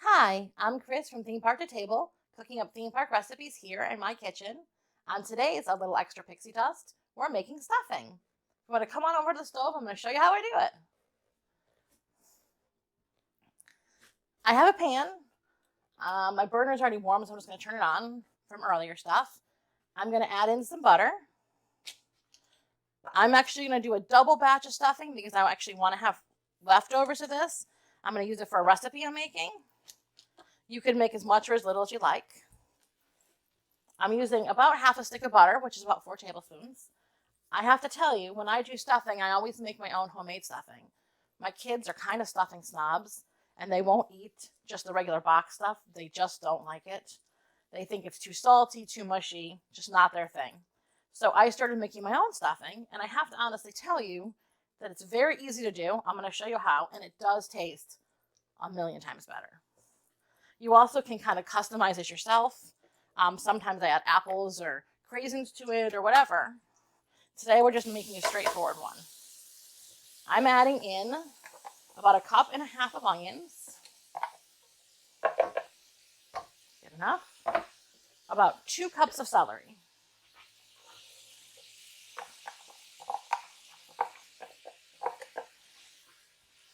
Hi, I'm Kris from Theme Park to Table, cooking up theme park recipes here in my kitchen. On today's A Little Extra Pixie Dust, we're making stuffing. If you want to come on over to the stove, I'm going to show you how I do it. I have a pan. My burner's already warm, so I'm just going to turn it on from earlier stuff. I'm going to add in some butter. I'm actually going to do a double batch of stuffing because I actually want to have leftovers of this. I'm going to use it for a recipe I'm making. You can make as much or as little as you like. I'm using about half a stick of butter, which is about 4 tablespoons. I have to tell you, when I do stuffing, I always make my own homemade stuffing. My kids are kind of stuffing snobs, and they won't eat just the regular box stuff. They just don't like it. They think it's too salty, too mushy, just not their thing. So I started making my own stuffing, and I have to honestly tell you that it's very easy to do. I'm going to show you how, and it does taste a million times better. You also can kind of customize it yourself. Sometimes I add apples or craisins to it or whatever. Today we're just making a straightforward one. I'm adding in about 1.5 cups of onions. Good enough. About 2 cups of celery.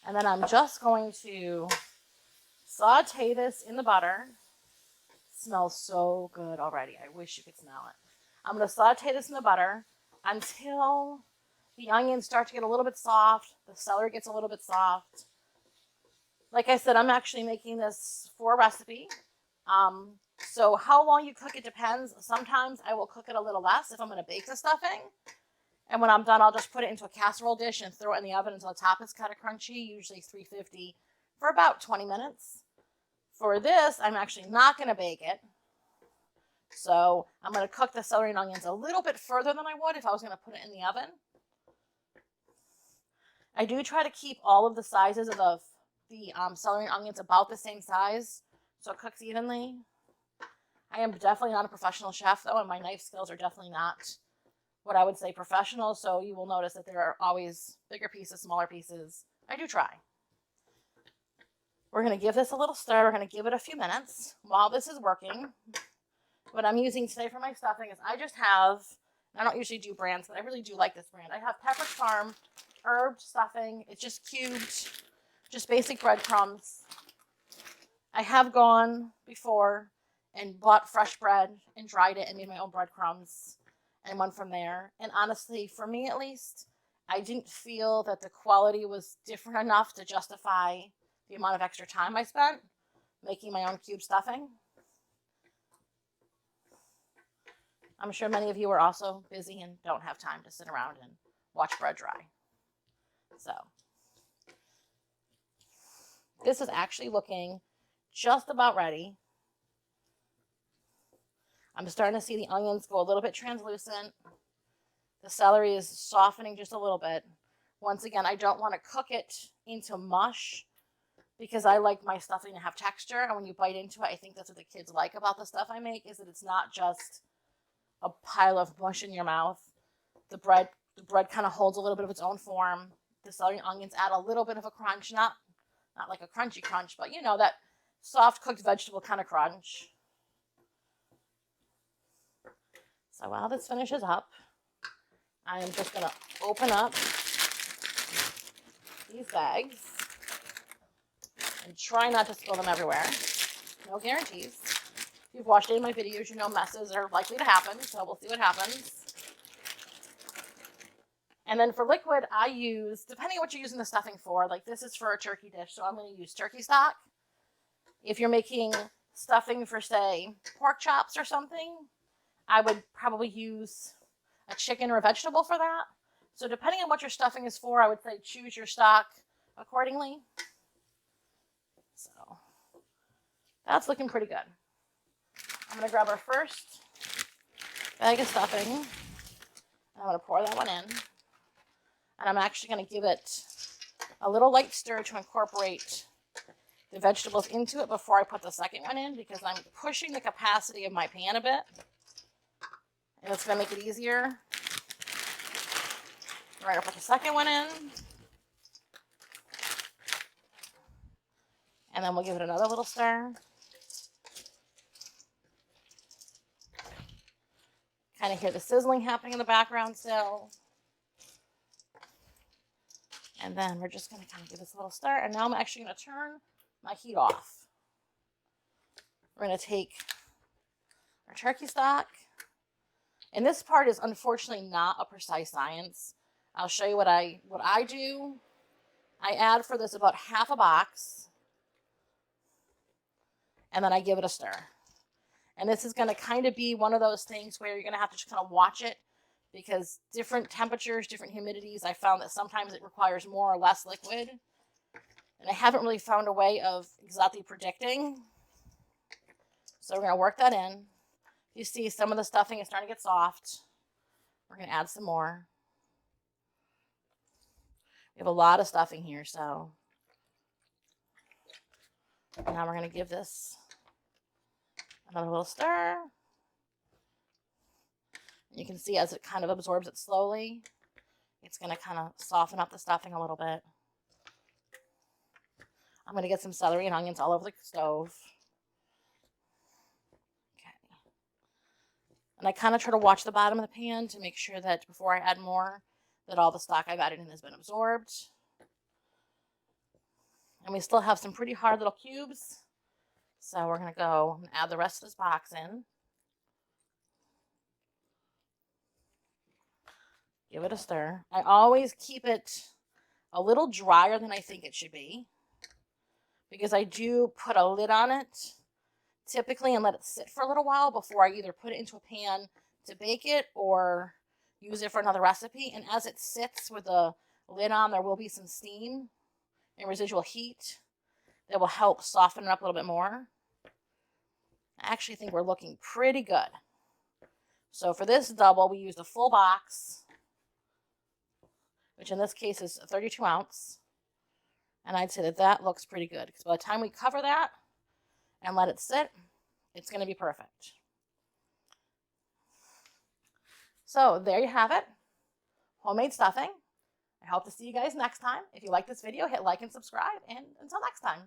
And then I'm just going to saute this in the butter. It smells so good already. I wish you could smell it. I'm going to saute this in the butter until the onions start to get a little bit soft. The celery gets a little bit soft. Like I said, I'm actually making this for a recipe. So how long you cook it depends. Sometimes I will cook it a little less if I'm going to bake the stuffing. And when I'm done, I'll just put it into a casserole dish and throw it in the oven until the top is kind of crunchy, usually 350 for about 20 minutes. For this, I'm actually not going to bake it. So I'm going to cook the celery and onions a little bit further than I would if I was going to put it in the oven. I do try to keep all of the sizes of the celery and onions about the same size so it cooks evenly. I am definitely not a professional chef, though, and my knife skills are definitely not what I would say professional, so you will notice that there are always bigger pieces, smaller pieces. I do try. We're going to give this a little stir. We're going to give it a few minutes while this is working. What I'm using today for my stuffing is I don't usually do brands, but I really do like this brand. I have Pepperidge Farm Herbed Stuffing. It's just cubed, just basic breadcrumbs. I have gone before and bought fresh bread and dried it and made my own breadcrumbs and went from there. And honestly, for me at least, I didn't feel that the quality was different enough to justify the amount of extra time I spent making my own cube stuffing. I'm sure many of you are also busy and don't have time to sit around and watch bread dry. So this is actually looking just about ready. I'm starting to see the onions go a little bit translucent. The celery is softening just a little bit. Once again, I don't want to cook it into mush because I like my stuffing to have texture. And when you bite into it, I think that's what the kids like about the stuff I make, is that it's not just a pile of mush in your mouth. The bread kind of holds a little bit of its own form. The celery and onions add a little bit of a crunch, not like a crunchy crunch, but you know, that soft cooked vegetable kind of crunch. So while this finishes up, I am just going to open up these bags and try not to spill them everywhere. No guarantees. If you've watched any of my videos, you know messes are likely to happen, so we'll see what happens. And then for liquid, I use, depending on what you're using the stuffing for, like this is for a turkey dish, so I'm going to use turkey stock. If you're making stuffing for, say, pork chops or something, I would probably use a chicken or a vegetable for that. So depending on what your stuffing is for, I would say choose your stock accordingly. So that's looking pretty good. I'm going to grab our first bag of stuffing. And I'm going to pour that one in. And I'm actually going to give it a little light stir to incorporate the vegetables into it before I put the second one in, because I'm pushing the capacity of my pan a bit. And it's going to make it easier. We're going to put the second one in. And then we'll give it another little stir. Kind of hear the sizzling happening in the background still. And then we're just going to kind of give this a little stir. And now I'm actually going to turn my heat off. We're going to take our turkey stock. And this part is unfortunately not a precise science. I'll show you what I do. I add for this about half a box. And then I give it a stir. And this is going to kind of be one of those things where you're going to have to just kind of watch it, because different temperatures, different humidities, I found that sometimes it requires more or less liquid. And I haven't really found a way of exactly predicting. So we're going to work that in. You see some of the stuffing is starting to get soft. We're going to add some more. We have a lot of stuffing here, so now we're going to give this another little stir. You can see as it kind of absorbs it slowly, it's going to kind of soften up the stuffing a little bit. I'm going to get some celery and onions all over the stove. Okay. And I kind of try to watch the bottom of the pan to make sure that before I add more, that all the stock I've added in has been absorbed. And we still have some pretty hard little cubes. So we're going to go and add the rest of this box in. Give it a stir. I always keep it a little drier than I think it should be, because I do put a lid on it typically and let it sit for a little while before I either put it into a pan to bake it or use it for another recipe. And as it sits with the lid on, there will be some steam and residual heat that will help soften it up a little bit more. I actually think we're looking pretty good. So for this double, we used a full box, which in this case is a 32 ounce. And I'd say that that looks pretty good, because by the time we cover that and let it sit, it's going to be perfect. So there you have it. Homemade stuffing. I hope to see you guys next time. If you like this video, hit like and subscribe. And until next time.